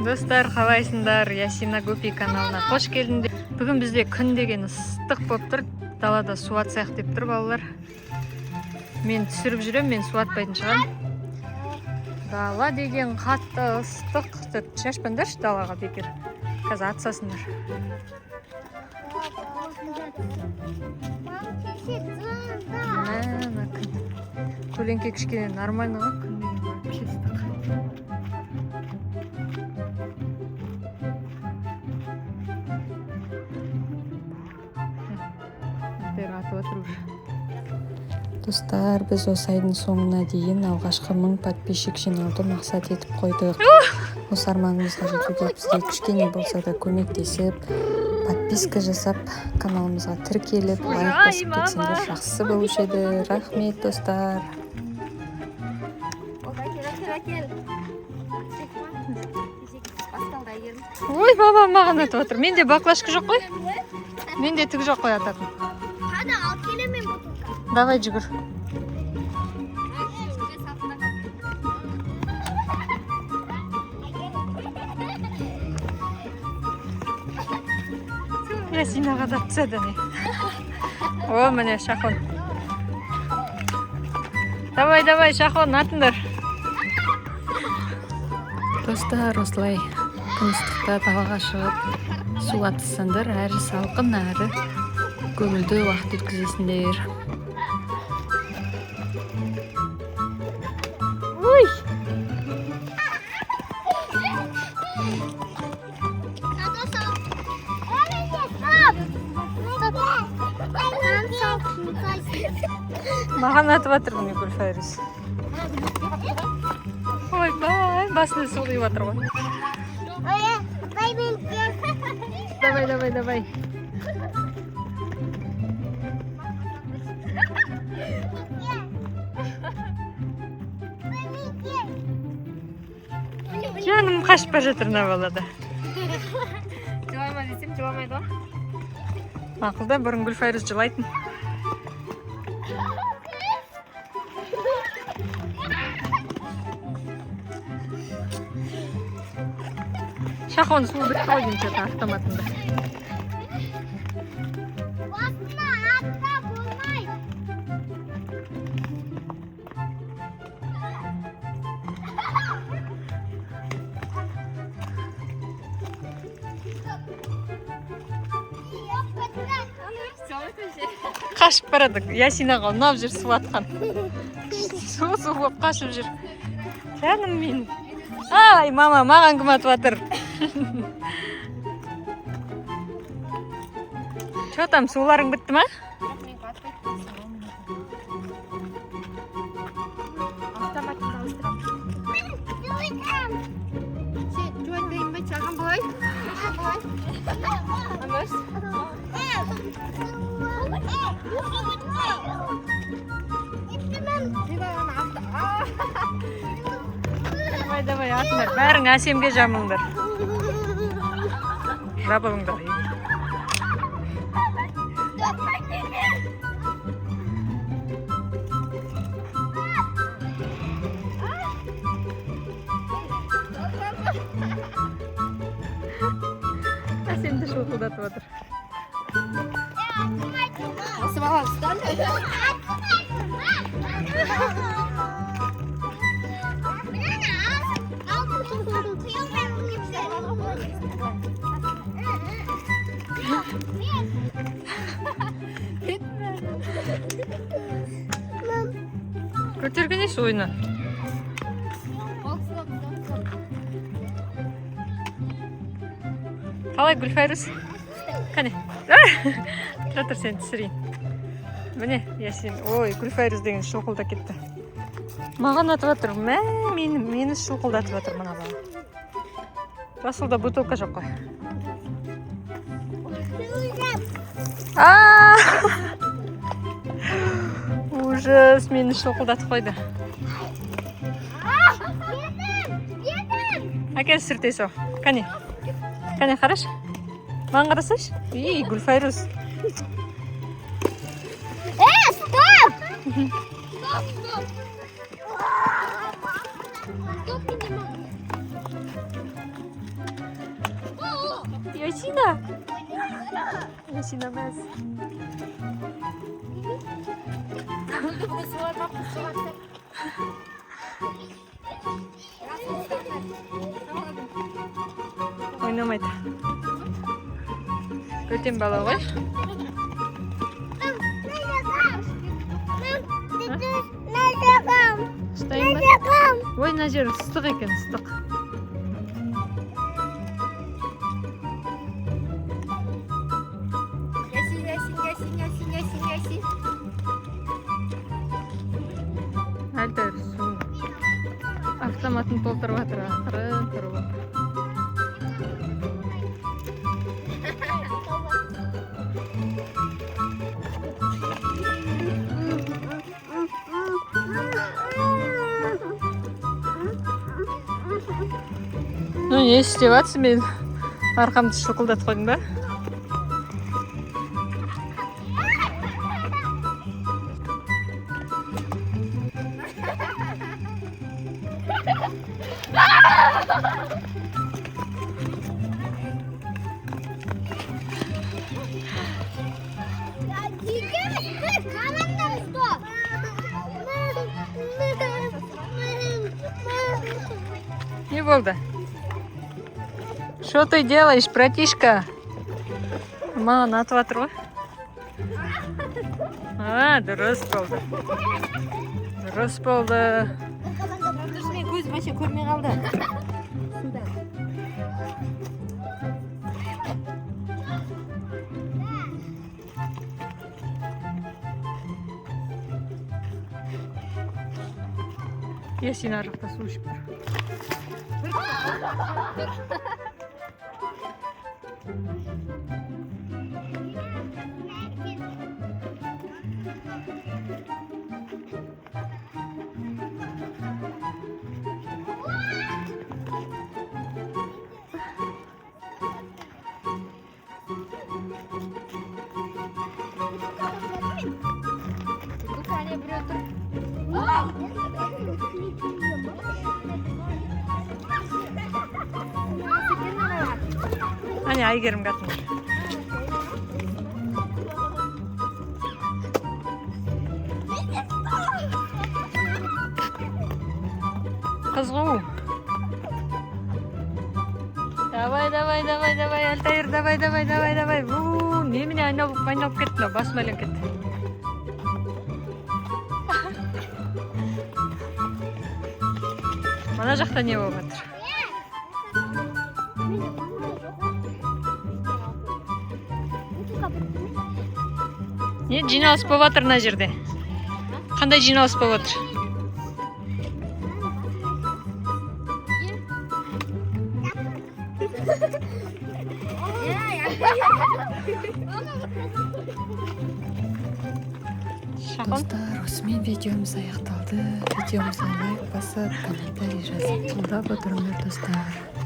Достар, қалайсыңдар? Ясина Гупи каналына қош келдіңдер. Бүгін бізде күн деген ыстық болып тұр. Далада су атсақ деп тұр балалар. Мен түсіріп жүрем, мен су атпайтын шығам. Дала деген қатты ыстық. Шашпаңдаршы далаға бекер. Қазір атсасыңдар. Көлеңке кішкене нормально ғой, күн деген вообще ыстық. Достар, біз осы айдың соңына дейін алғашқы 1000 подписчик жинауды мақсат етіп қойдық. Осы арманымызға жетуге бізге кішкене болса да көмектесіп, подписка жасап, каналымызға тіркеліп, лайк басып кетсеңдер жақсы болушы еді. Рахмет, достар. Ой, бабам маған өтіп отыр. Менде баклажка жоқ қой. Менде түк жоқ қой ататын. Давай жүгір. Ясинаға да түседі не. О, міне Шахон. Давай, Шахон, атыңдар. Достар, осылай күн ыстықта далаға шығып су атсаңдар, әрі салқын, әрі көңілді уақыт өткізесіңдер. Маған атып атыр бұны Гүлфайрус. Ой, басында су құйып атыр ғой. Давай. Жаным қашып бара жатыр мына балада. Жылама десем жыламайды ғой. Мақұлда, бұрын Гүлфайрус жылайтын. Шахон суы бітті ғой деймін автоматында. Қашып барады. Ясинаға ұнап жүр су атқан. Су болып қашып жүр. Жаным мен. Ай, мама, маған кім атып атыр? Что там, суларың бітті ма? Автоматында ауыстырам. Жуайтайын ба, чағын бұлай? Амаш? Давай, атыңдар. Бәрің әсемге жамыңдар. Жабыңдар. Әсемді шоқылдатып отыр. Осы бала ұстан. Көтергенеш ойна. Қалай Гүлфайрус? Қане. Тұр сен түсірейін. Міне, Ясин. Ой, Гүлфайрус деген шоқылда кетті. Маған атып атыр. Мені шоқылдатып атыр мына бала. Расылда бутылка жоқ қой. Ужас, мені шоқылдатып қойды. Әкел сүртейсі о. Кәне, қараш. Маған қарасаш? Ей, Гүлфайрус. Стоп! Ясина. Ясина мәз. Bunu suvarmak suvarsak. Ойнамайды. Көтен бала ғой. Ұстайын ба? Ой, мына жер ыстық екен, ыстық. Ясин, ясин, ясин, ясин, ясин, ясин. Әлтір су. Автоматын толтырып жатыр, ақырын тұрып. Ну, не істеп жатсың, мен арқамды шылқылдатып қойдың ба? Не болды? Что ты делаешь, братишка? Маған атып жатыр ғой. Дұрыс болды. Дұрыс болды. Мен көзім вообще көрмей қалды. Ясин ар жақта су ішіп тұр. Bu tane buraya dur. Әне Айгерім қатындар. Қызғу. Давай, давай, давай, давай, Алтайыр, давай, давай, давай, давай. Немене айналып кетті, басым әлен кетті. Мана жақта не болып жатыр? Не жиналыс болып жатыр мына жерде? Қандай жиналыс болып жатыр? Достар, осымен видеомыз аяқталды. Видеомызға лайк басып, комментарий жазып қолдап отырыңдар достар.